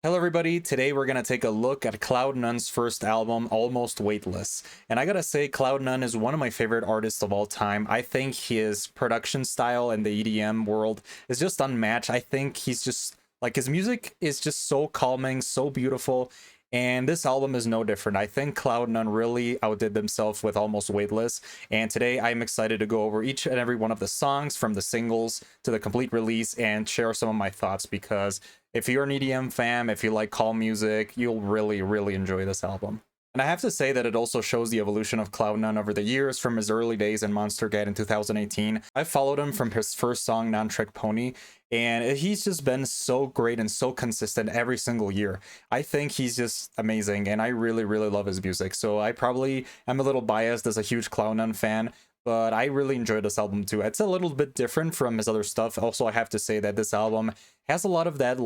Hello everybody, today we're going to take a look at CloudNone's first album, Almost Weightless. And I gotta say, CloudNone is one of my favorite artists of all time. I think his production style in the EDM world is just unmatched. I think he's just, like, his music is just so calming, so beautiful, and this album is no different. I think CloudNone really outdid themselves with Almost Weightless, and today I'm excited to go over each and every one of the songs, from the singles to the complete release, and share some of my thoughts, because if you're an EDM fan, if you like calm music, you'll really enjoy this album. And I have to say that it also shows the evolution of CloudNone over the years, from his early days in Monstercat in 2018. I followed him from his first song, Non-Trick Pony, and he's just been so great and so consistent every single year. I think he's just amazing, and I really love his music. So I probably am a little biased as a huge CloudNone fan, but I really enjoyed this album too. It's a little bit different from his other stuff. Also, I have to say that this album has a lot of that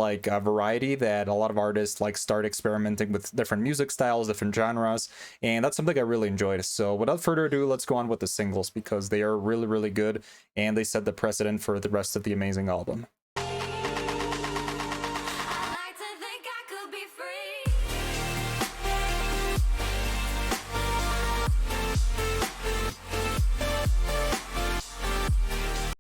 variety that a lot of artists like start experimenting with different music styles, different genres, and that's something I really enjoyed. So without further ado, let's go on with the singles, because they are really good, and they set the precedent for the rest of the amazing album.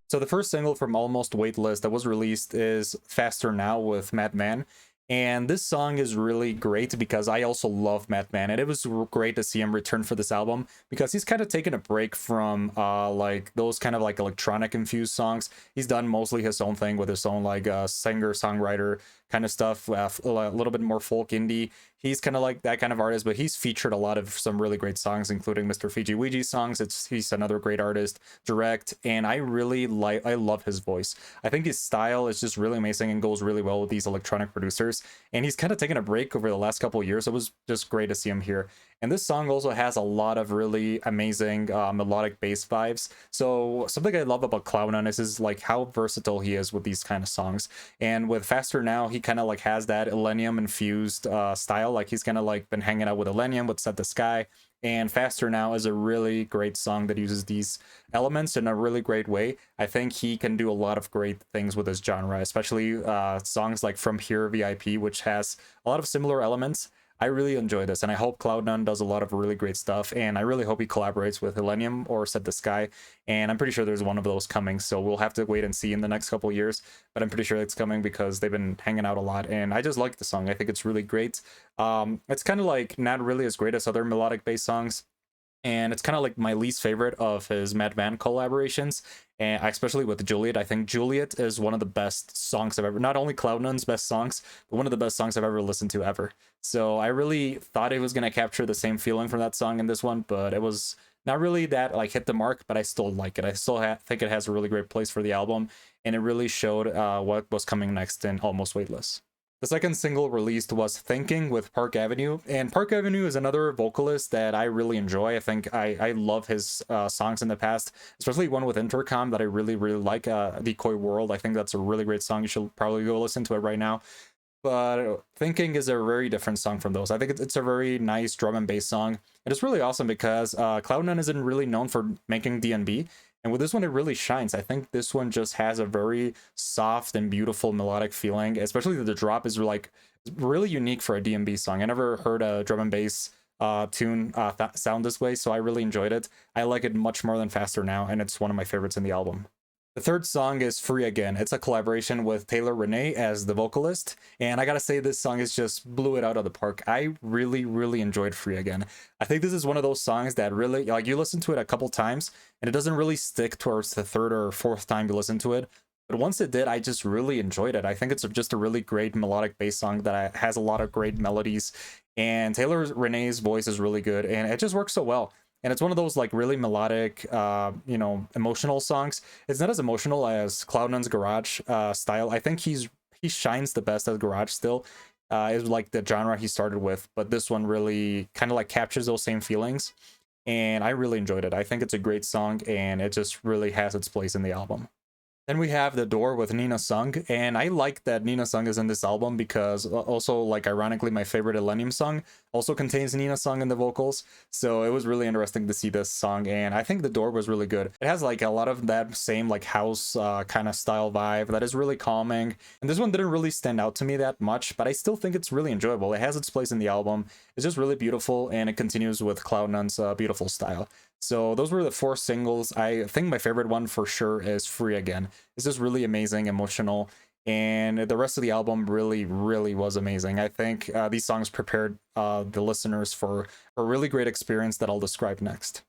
So the first single from Almost Weightless that was released is Faster Now with Madman. And this song is really great because I also love Madman, and it was great to see him return for this album, because he's kind of taken a break from like those kind of like electronic infused songs. He's done mostly his own thing with his own like singer songwriter kind of stuff, a little bit more folk indie. He's kind of like that kind of artist, but he's featured a lot of some really great songs, including Mr. Fiji Ouija songs. He's another great artist, direct, and I love his voice. I think his style is just really amazing and goes really well with these electronic producers. And he's kind of taken a break over the last couple of years. It was just great to see him here. And this song also has a lot of really amazing melodic bass vibes. So something I love about CloudNone is like how versatile he is with these kind of songs. And with Faster Now, he kind of like has that Illenium infused style. Like he's kind of like been hanging out with Illenium with Set the Sky. And Faster Now is a really great song that uses these elements in a really great way. I think he can do a lot of great things with this genre, especially songs like From Here VIP, which has a lot of similar elements. I really enjoy this, and I hope CloudNone does a lot of really great stuff, and I really hope he collaborates with Illenium or Set the Sky, and I'm pretty sure there's one of those coming, so we'll have to wait and see in the next couple years, but I'm pretty sure it's coming because they've been hanging out a lot, and I just like the song. I think it's really great. It's kind of like not really as great as other melodic bass songs, and it's kind of like my least favorite of his Madman collaborations, and especially with Juliet. I think Juliet is one of the best songs I've ever, not only CloudNone's best songs, but one of the best songs I've ever listened to ever. So I really thought it was going to capture the same feeling from that song in this one, but it was not really that like hit the mark, but I still like it. I still think it has a really great place for the album, and it really showed what was coming next in Almost Weightless. The second single released was Thinking with Park Avenue, and Park Avenue is another vocalist that I really enjoy. I think I love his songs in the past, especially one with Intercom that I really like, Decoy World. I think that's a really great song. You should probably go listen to it right now. But Thinking is a very different song from those. I think it's a very nice drum and bass song. And it's really awesome because CloudNone isn't really known for making D&B. And with this one, it really shines. I think this one just has a very soft and beautiful melodic feeling, especially the drop is like really unique for a D&B song. I never heard a drum and bass tune sound this way, so I really enjoyed it. I like it much more than Faster Now, and it's one of my favorites in the album. The third song is Free Again. It's a collaboration with Taylor Renee as the vocalist, and I gotta say this song is just blew it out of the park. I really enjoyed Free Again. I think this is one of those songs that really, like, you listen to it a couple times and it doesn't really stick towards the third or fourth time you listen to it. But once it did, I just really enjoyed it. I think it's just a really great melodic bass song that has a lot of great melodies, and Taylor Renee's voice is really good, and it just works so well. And it's one of those like really melodic, emotional songs. It's not as emotional as CloudNone's garage style. I think he shines the best as garage still. Is like the genre he started with, but this one really kind of like captures those same feelings, and I really enjoyed it. I think it's a great song, and it just really has its place in the album. Then we have The Door with Nina Sung, and I like that Nina Sung is in this album because also, like, ironically, my favorite Illenium song, also contains Nina's song in the vocals. So it was really interesting to see this song, and I think The Door was really good. It has like a lot of that same like house kind of style vibe that is really calming. And this one didn't really stand out to me that much, but I still think it's really enjoyable. It has its place in the album. It's just really beautiful, and it continues with CloudNone's beautiful style. So those were the 4 singles. I think my favorite one for sure is Free Again. It's just really amazing, emotional, and the rest of the album really, really was amazing. I think these songs prepared the listeners for a really great experience that I'll describe next.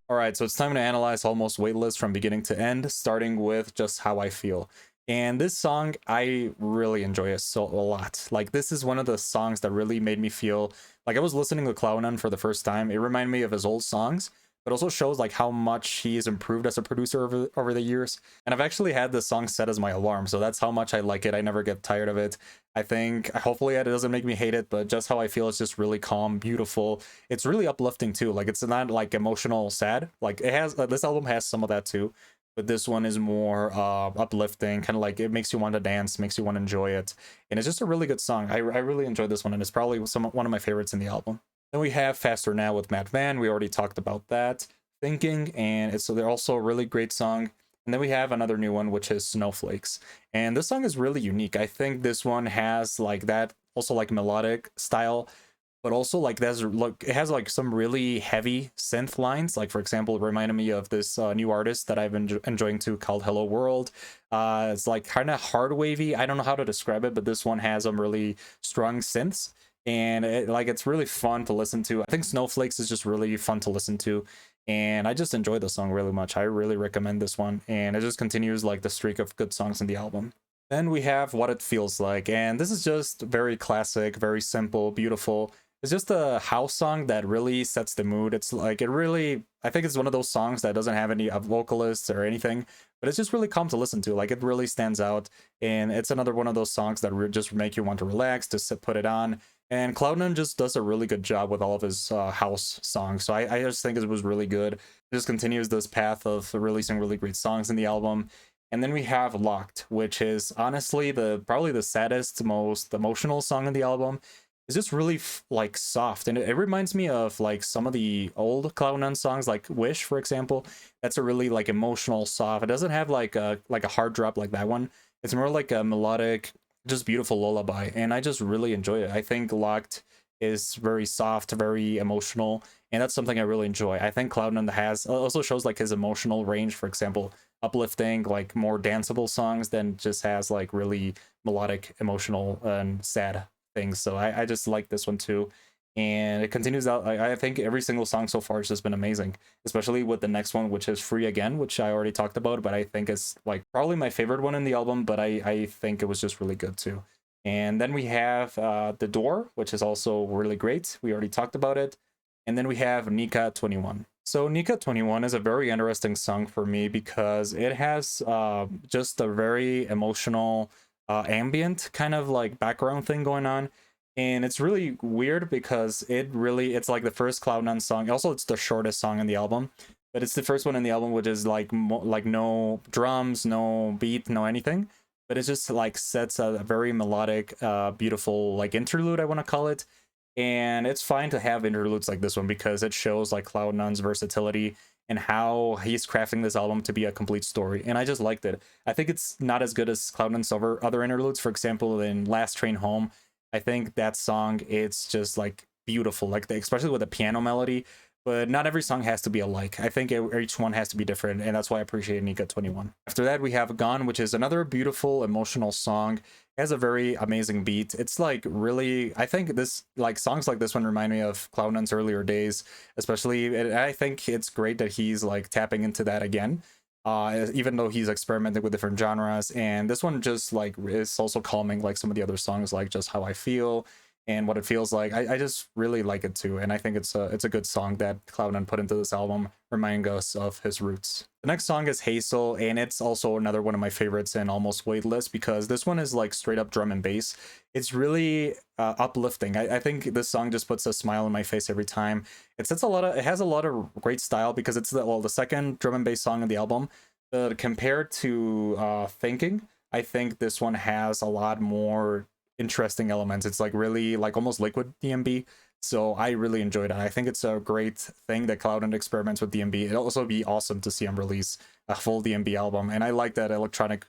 All right, so it's time to analyze Almost Weightless from beginning to end, starting with Just How I Feel. And this song, I really enjoy it a lot. Like, this is one of the songs that really made me feel like I was listening to CloudNone for the first time. It reminded me of his old songs, but also shows like how much he's improved as a producer over the years. And I've actually had this song set as my alarm, so that's how much I like it. I never get tired of it. I think hopefully it doesn't make me hate it, but Just How I Feel is just really calm, beautiful. It's really uplifting too. Like, it's not like emotional sad. Like, it has this album has some of that too, but this one is more uplifting, kind of like it makes you want to dance, makes you want to enjoy it, and it's just a really good song. I really enjoyed this one, and it's probably one of my favorites in the album. Then we have Faster Now with Matt Van. We already talked about that. Thinking, and so they're also a really great song. And then we have another new one, which is Snowflakes, and this song is really unique. I think this one has like that also like melodic style, but also like there's like it has like some really heavy synth lines. Like, for example, it reminded me of this new artist that I've been enjoying too, called Hello World. It's like kind of hard wavy. I don't know how to describe it, but this one has some really strong synths, and it's really fun to listen to. I think Snowflakes is just really fun to listen to, and I just enjoy the song really much. I really recommend this one, and it just continues like the streak of good songs in the album. Then we have What It Feels Like, and this is just very classic, very simple, beautiful. It's just a house song that really sets the mood. It's like I think it's one of those songs that doesn't have any vocalists or anything, but it's just really calm to listen to. Like, it really stands out, and it's another one of those songs that just make you want to relax, to put it on. And CloudNone just does a really good job with all of his house songs. So I just think it was really good. It just continues this path of releasing really great songs in the album. And then we have Locked, which is honestly probably the saddest, most emotional song in the album. It's just really like soft, and it reminds me of like some of the old CloudNone songs, like Wish, for example. That's a really like emotional, soft. It doesn't have like a hard drop like that one. It's more like a melodic, just beautiful lullaby, and I just really enjoy it. I think Locked is very soft, very emotional, and that's something I really enjoy. I think CloudNone has also shows like his emotional range. For example, uplifting, like more danceable songs, than just has like really melodic, emotional, and sad things. So I just like this one too, and it continues out. I think every single song so far has just been amazing, especially with the next one, which is Free Again, which I already talked about, but I think it's like probably my favorite one in the album. But I think it was just really good too. And then we have The Door, which is also really great. We already talked about it. And then we have Nika 21. So Nika 21 is a very interesting song for me because it has just a very emotional ambient kind of like background thing going on, and it's really weird because it's like the first CloudNone song. Also, it's the shortest song in the album, but it's the first one in the album which is like like no drums, no beat, no anything, but it just like sets a very melodic beautiful like interlude, I want to call it. And it's fine to have interludes like this one because it shows like CloudNone's versatility and how he's crafting this album to be a complete story. And I just liked it. I think it's not as good as CloudNone's other interludes. For example, in Last Train Home, I think that song, it's just like beautiful, like especially with the piano melody. But not every song has to be alike. I think each one has to be different, and that's why I appreciate Nika 21. After that, we have Gone, which is another beautiful, emotional song. It has a very amazing beat. It's like really, I think this, like songs like this one remind me of CloudNone's earlier days, especially, and I think it's great that he's like tapping into that again. Even though he's experimenting with different genres, and this one just like is also calming, like some of the other songs, like Just How I Feel and What It Feels Like. I just really like it too, and I think it's a good song that CloudNone put into this album, reminding us of his roots. The next song is Hazel, and it's also another one of my favorites in Almost Weightless because this one is like straight up drum and bass. It's really uplifting. I think this song just puts a smile on my face every time. It has a lot of great style because it's the second drum and bass song in the album, compared to Thinking, I think this one has a lot more interesting elements. It's like really like almost liquid DMB. So I really enjoyed it. I think it's a great thing that CloudNone experiments with DMB. It'd also be awesome to see him release a full DMB album. And I like that electronic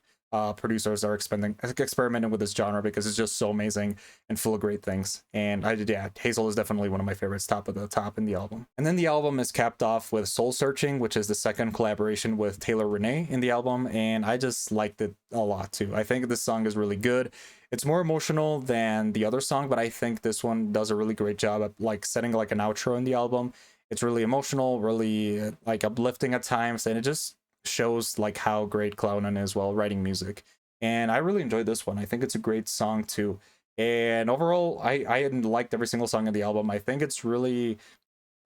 producers are experimenting with this genre because it's just so amazing and full of great things. And yeah, Hazel is definitely one of my favorites, top of the top in the album. And then the album is capped off with Soul Searching, which is the second collaboration with Taylor Renee in the album, and I just liked it a lot too. I think this song is really good. It's more emotional than the other song, but I think this one does a really great job at like setting like an outro in the album. It's really emotional, really like uplifting at times, and it just shows like how great CloudNone is while writing music. And I really enjoyed this one. I think it's a great song too. And overall, I liked every single song of the album. I think it's really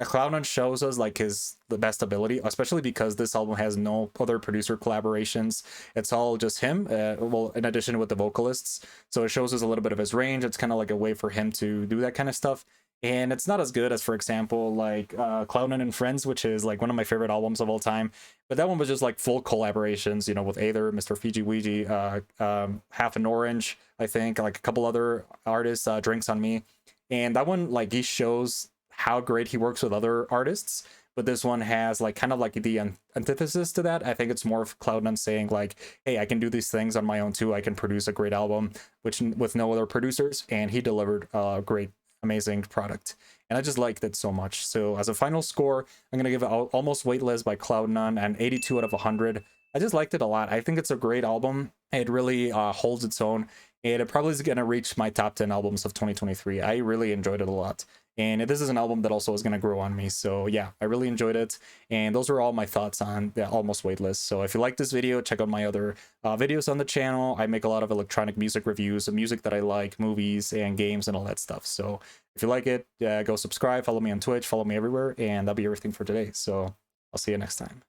CloudNone shows us like the best ability, especially because this album has no other producer collaborations. It's all just him. Well, in addition with the vocalists, so it shows us a little bit of his range. It's kind of like a way for him to do that kind of stuff. And it's not as good as, for example, like CloudNone and Friends, which is like one of my favorite albums of all time. But that one was just like full collaborations, you know, with Aether, Mr. Fiji Ouija, Half an Orange, I think, like a couple other artists, Drinks on Me. And that one, like, he shows how great he works with other artists. But this one has like kind of like the antithesis to that. I think it's more of CloudNone saying like, hey, I can do these things on my own too. I can produce a great album, which with no other producers. And he delivered a great, amazing product. And I just liked it so much. So as a final score, I'm going to give it Almost Weightless by CloudNone an 82 out of 100. I just liked it a lot. I think it's a great album. It really holds its own. And it probably is going to reach my top 10 albums of 2023. I really enjoyed it a lot. And this is an album that also is going to grow on me. So yeah, I really enjoyed it. And those are all my thoughts on the Almost Weightless. So if you like this video, check out my other videos on the channel. I make a lot of electronic music reviews of music that I like, movies and games and all that stuff. So if you like it, go subscribe, follow me on Twitch, follow me everywhere. And that'll be everything for today. So I'll see you next time.